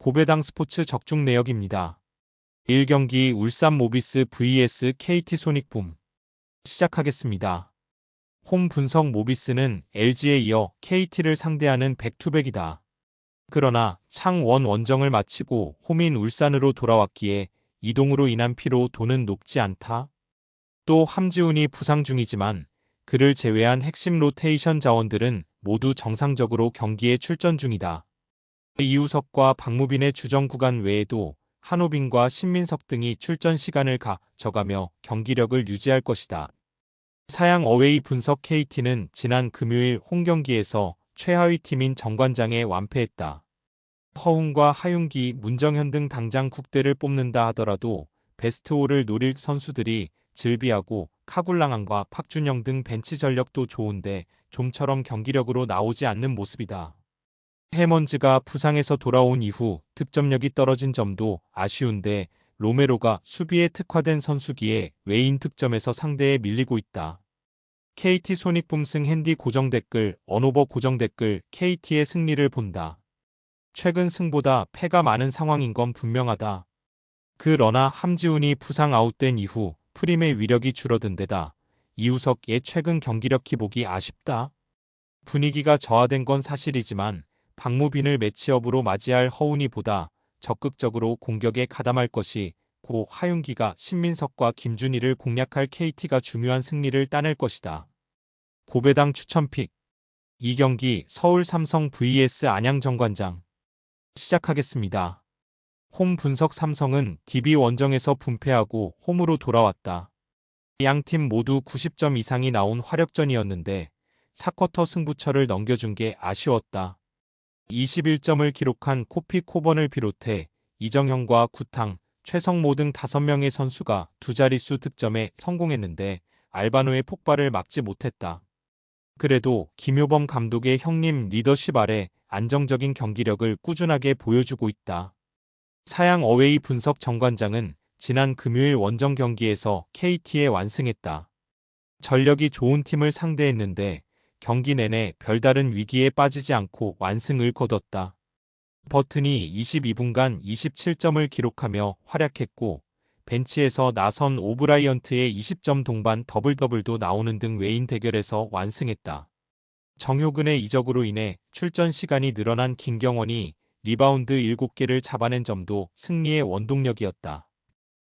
고배당 스포츠 적중 내역입니다. 1경기 울산 모비스 vs KT 소닉붐 시작하겠습니다. 홈 분석 모비스는 LG에 이어 KT를 상대하는 백투백이다. 그러나 창원 원정을 마치고 홈인 울산으로 돌아왔기에 이동으로 인한 피로도는 높지 않다. 또 함지훈이 부상 중이지만 그를 제외한 핵심 로테이션 자원들은 모두 정상적으로 경기에 출전 중이다. 이우석과 박무빈의 주정 구간 외에도 한호빈과 신민석 등이 출전 시간을 가져가며 경기력을 유지할 것이다. 사양 어웨이 분석 KT는 지난 금요일 홈경기에서 최하위 팀인 정관장에 완패했다. 허웅과 하윤기, 문정현 등 당장 국대를 뽑는다 하더라도 베스트 5를 노릴 선수들이 질비하고 카굴랑안과 박준영 등 벤치 전력도 좋은데 좀처럼 경기력으로 나오지 않는 모습이다. 해먼즈가 부상에서 돌아온 이후 득점력이 떨어진 점도 아쉬운데 로메로가 수비에 특화된 선수기에 외인 득점에서 상대에 밀리고 있다. KT 소닉붐 승 핸디 고정 댓글, 언오버 고정 댓글, KT의 승리를 본다. 최근 승보다 패가 많은 상황인 건 분명하다. 그러나 함지훈이 부상 아웃된 이후 프림의 위력이 줄어든 데다 이우석의 최근 경기력 기복이 아쉽다. 분위기가 저하된 건 사실이지만 박무빈을 매치업으로 맞이할 허훈이보다 적극적으로 공격에 가담할 것이 고 하윤기가 신민석과 김준희를 공략할 KT가 중요한 승리를 따낼 것이다. 고배당 추천픽 2경기 서울 삼성 vs 안양 정관장 시작하겠습니다. 홈 분석 삼성은 DB 원정에서 분패하고 홈으로 돌아왔다. 양팀 모두 90점 이상이 나온 화력전이었는데 4쿼터 승부처를 넘겨준 게 아쉬웠다. 21점을 기록한 코피 코번을 비롯해 이정형과 구탕, 최성모 등 5명의 선수가 두 자릿수 득점에 성공했는데 알바노의 폭발을 막지 못했다. 그래도 김효범 감독의 형님 리더십 아래 안정적인 경기력을 꾸준하게 보여주고 있다. 사양 어웨이 분석 정관장은 지난 금요일 원정 경기에서 KT에 완승했다. 전력이 좋은 팀을 상대했는데 경기 내내 별다른 위기에 빠지지 않고 완승을 거뒀다. 버튼이 22분간 27점을 기록하며 활약했고 벤치에서 나선 오브라이언트의 20점 동반 더블더블도 나오는 등 외인 대결에서 완승했다. 정효근의 이적으로 인해 출전 시간이 늘어난 김경원이 리바운드 7개를 잡아낸 점도 승리의 원동력이었다.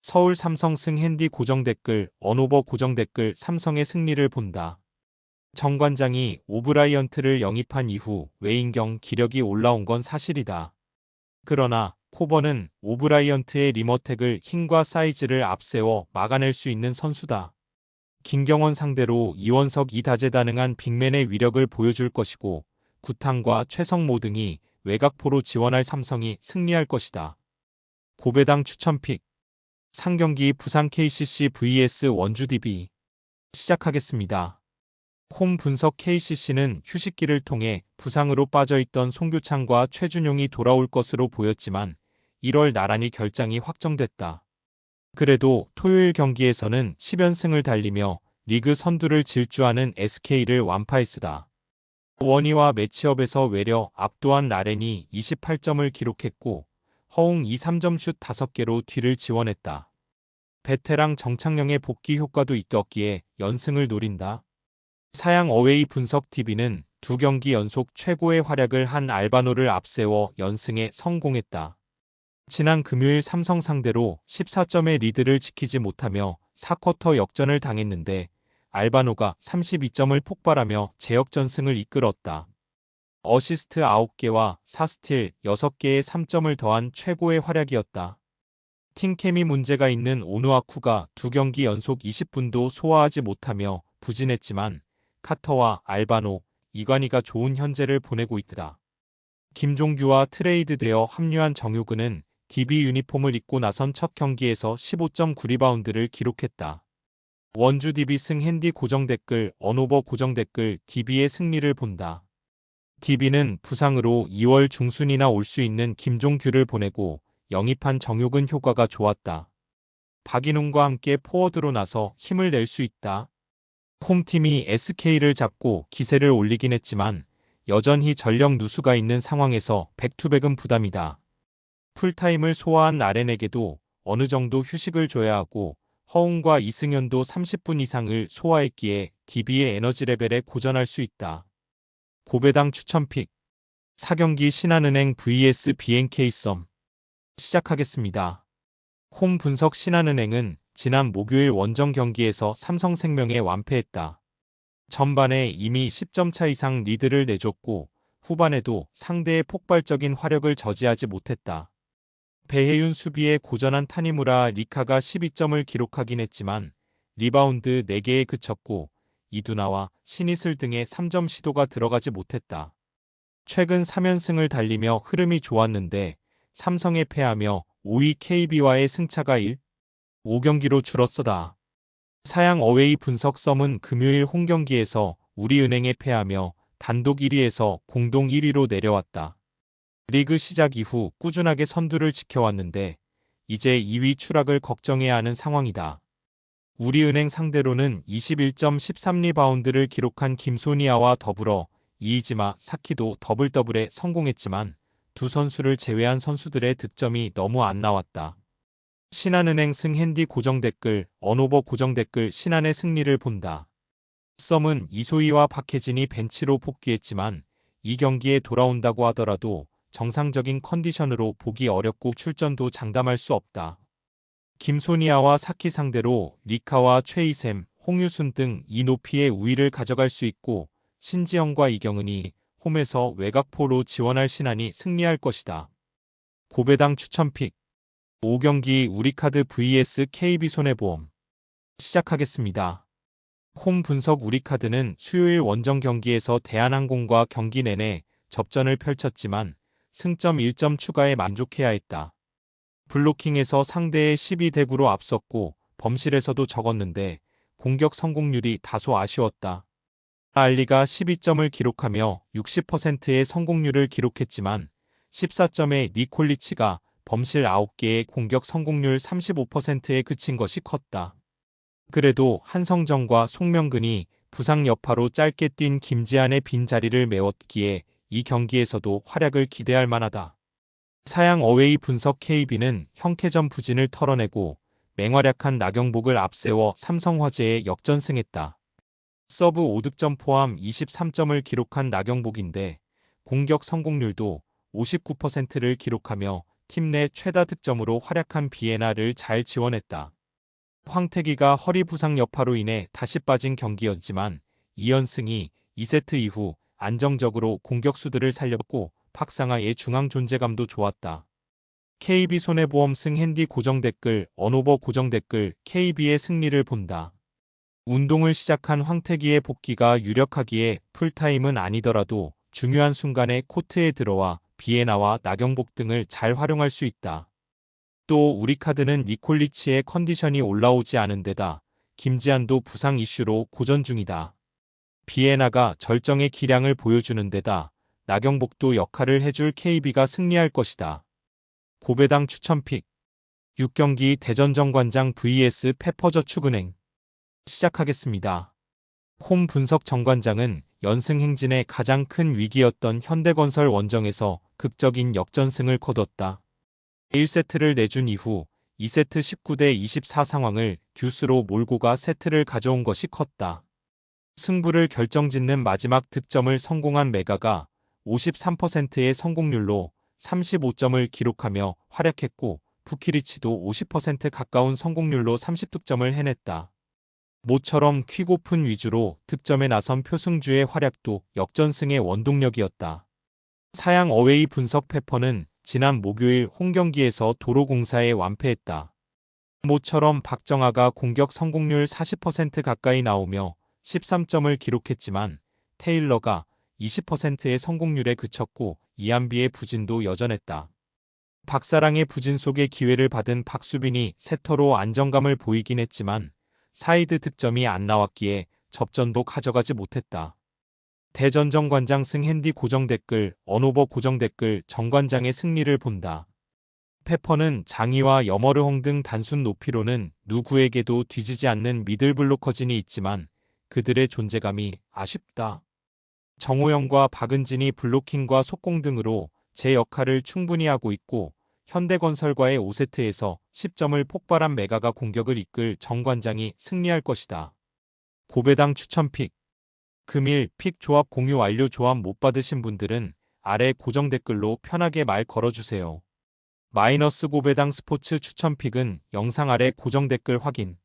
서울 삼성 승 핸디 고정 댓글, 언오버 고정 댓글 삼성의 승리를 본다. 정관장이 오브라이언트를 영입한 이후 외인경 기력이 올라온 건 사실이다. 그러나 코번은 오브라이언트의 리머텍을 힘과 사이즈를 앞세워 막아낼 수 있는 선수다. 김경원 상대로 이원석 이다재다능한 빅맨의 위력을 보여줄 것이고 구탕과 최성모 등이 외곽포로 지원할 삼성이 승리할 것이다. 고배당 추천픽 상경기 부산 KCC vs 원주 DB 시작하겠습니다. 홈 분석 KCC는 휴식기를 통해 부상으로 빠져있던 송교창과 최준용이 돌아올 것으로 보였지만 1월 나란히 결장이 확정됐다. 그래도 토요일 경기에서는 10연승을 달리며 리그 선두를 질주하는 SK를 완파했으다. 원희와 매치업에서 외려 압도한 라렌이 28점을 기록했고 허웅이 3점슛 5개로 뒤를 지원했다. 베테랑 정창영의 복귀 효과도 있었기에 연승을 노린다. 사양 어웨이 분석 TV는 2경기 연속 최고의 활약을 한 알바노를 앞세워 연승에 성공했다. 지난 금요일 삼성 상대로 14점의 리드를 지키지 못하며 4쿼터 역전을 당했는데 알바노가 32점을 폭발하며 재역전승을 이끌었다. 어시스트 9개와 4스틸 6개의 3점을 더한 최고의 활약이었다. 팀케미 문제가 있는 오누아쿠가 2경기 연속 20분도 소화하지 못하며 부진했지만 카터와 알바노, 이관희가 좋은 현재를 보내고 있다. 김종규와 트레이드되어 합류한 정효근은 DB 유니폼을 입고 나선 첫 경기에서 15.9 리바운드를 기록했다. 원주 DB 승 핸디 고정 댓글, 언오버 고정 댓글, DB의 승리를 본다. DB는 부상으로 2월 중순이나 올 수 있는 김종규를 보내고 영입한 정효근 효과가 좋았다. 박인웅과 함께 포워드로 나서 힘을 낼 수 있다. 홈팀이 SK를 잡고 기세를 올리긴 했지만 여전히 전력 누수가 있는 상황에서 백투백은 부담이다. 풀타임을 소화한 아렌에게도 어느 정도 휴식을 줘야 하고 허웅과 이승현도 30분 이상을 소화했기에 DB의 에너지 레벨에 고전할 수 있다. 고배당 추천픽 4경기 신한은행 vs BNK 썸 시작하겠습니다. 홈 분석 신한은행은 지난 목요일 원정 경기에서 삼성생명에 완패했다. 전반에 이미 10점 차 이상 리드를 내줬고 후반에도 상대의 폭발적인 화력을 저지하지 못했다. 배혜윤 수비에 고전한 타니무라 리카가 12점을 기록하긴 했지만 리바운드 4개에 그쳤고 이두나와 신이슬 등의 3점 시도가 들어가지 못했다. 최근 3연승을 달리며 흐름이 좋았는데 삼성에 패하며 5위 KB와의 승차가 5경기로 줄었어다. 사양 어웨이 분석 썸은 금요일 홈경기에서 우리은행에 패하며 단독 1위에서 공동 1위로 내려왔다. 리그 시작 이후 꾸준하게 선두를 지켜왔는데 이제 2위 추락을 걱정해야 하는 상황이다. 우리은행 상대로는 21.13리바운드를 기록한 김소니아와 더불어 이이지마, 사키도 더블더블에 성공했지만 두 선수를 제외한 선수들의 득점이 너무 안 나왔다. 신한은행 승핸디 고정댓글, 언오버 고정댓글 신한의 승리를 본다. 썸은 이소희와 박혜진이 벤치로 복귀했지만 이 경기에 돌아온다고 하더라도 정상적인 컨디션으로 보기 어렵고 출전도 장담할 수 없다. 김소니아와 사키 상대로 리카와 최이샘, 홍유순 등 이 높이의 우위를 가져갈 수 있고 신지영과 이경은이 홈에서 외곽포로 지원할 신한이 승리할 것이다. 고배당 추천픽 5경기 우리카드 vs KB손해보험 시작하겠습니다. 홈 분석 우리카드는 수요일 원정 경기에서 대한항공과 경기 내내 접전을 펼쳤지만 승점 1점 추가에 만족해야 했다. 블로킹에서 상대의 12대9로 앞섰고 범실에서도 적었는데 공격 성공률이 다소 아쉬웠다. 알리가 12점을 기록하며 60%의 성공률을 기록했지만 14점의 니콜리치가 범실 9개의 공격 성공률 35%에 그친 것이 컸다. 그래도 한성정과 송명근이 부상 여파로 짧게 뛴 김지한의 빈자리를 메웠기에 이 경기에서도 활약을 기대할 만하다. 사양 어웨이 분석 KB는 형캐전 부진을 털어내고 맹활약한 나경복을 앞세워 삼성화재에 역전승했다. 서브 5득점 포함 23점을 기록한 나경복인데 공격 성공률도 59%를 기록하며 팀 내 최다 득점으로 활약한 비에나를 잘 지원했다. 황태기가 허리 부상 여파로 인해 다시 빠진 경기였지만 2연승이 2세트 이후 안정적으로 공격수들을 살렸고 박상아의 중앙 존재감도 좋았다. KB손해보험 승핸디 고정댓글, 언오버 고정댓글, KB의 승리를 본다. 운동을 시작한 황태기의 복귀가 유력하기에 풀타임은 아니더라도 중요한 순간에 코트에 들어와 비에나와 나경복 등을 잘 활용할 수 있다. 또 우리카드는 니콜리치의 컨디션이 올라오지 않은 데다 김지한도 부상 이슈로 고전 중이다. 비에나가 절정의 기량을 보여주는 데다 나경복도 역할을 해줄 KB가 승리할 것이다. 고배당 추천픽 6경기 대전정관장 vs 페퍼저축은행 시작하겠습니다. 홈 분석 정관장은 연승 행진의 가장 큰 위기였던 현대건설 원정에서 극적인 역전승을 거뒀다. 1세트를 내준 이후 2세트 19대 24 상황을 듀스로 몰고 가 세트를 가져온 것이 컸다. 승부를 결정짓는 마지막 득점을 성공한 메가가 53%의 성공률로 35점을 기록하며 활약했고 부키리치도 50% 가까운 성공률로 30득점을 해냈다. 모처럼 퀵오픈 위주로 득점에 나선 표승주의 활약도 역전승의 원동력이었다. 사양 어웨이 분석 페퍼는 지난 목요일 홈경기에서 도로공사에 완패했다. 모처럼 박정아가 공격 성공률 40% 가까이 나오며 13점을 기록했지만 테일러가 20%의 성공률에 그쳤고 이한비의 부진도 여전했다. 박사랑의 부진 속에 기회를 받은 박수빈이 세터로 안정감을 보이긴 했지만 사이드 득점이 안 나왔기에 접전도 가져가지 못했다. 대전정관장 승핸디 고정댓글, 언오버 고정댓글 정관장의 승리를 본다. 페퍼는 장이와 여머르홍 등 단순 높이로는 누구에게도 뒤지지 않는 미들블로커진이 있지만 그들의 존재감이 아쉽다. 정호영과 박은진이 블로킹과 속공 등으로 제 역할을 충분히 하고 있고 현대건설과의 5세트에서 10점을 폭발한 메가가 공격을 이끌 정관장이 승리할 것이다. 고배당 추천 픽. 금일 픽 조합 공유 완료. 조합 못 받으신 분들은 아래 고정 댓글로 편하게 말 걸어주세요. 마이너스 고배당 스포츠 추천 픽은 영상 아래 고정 댓글 확인.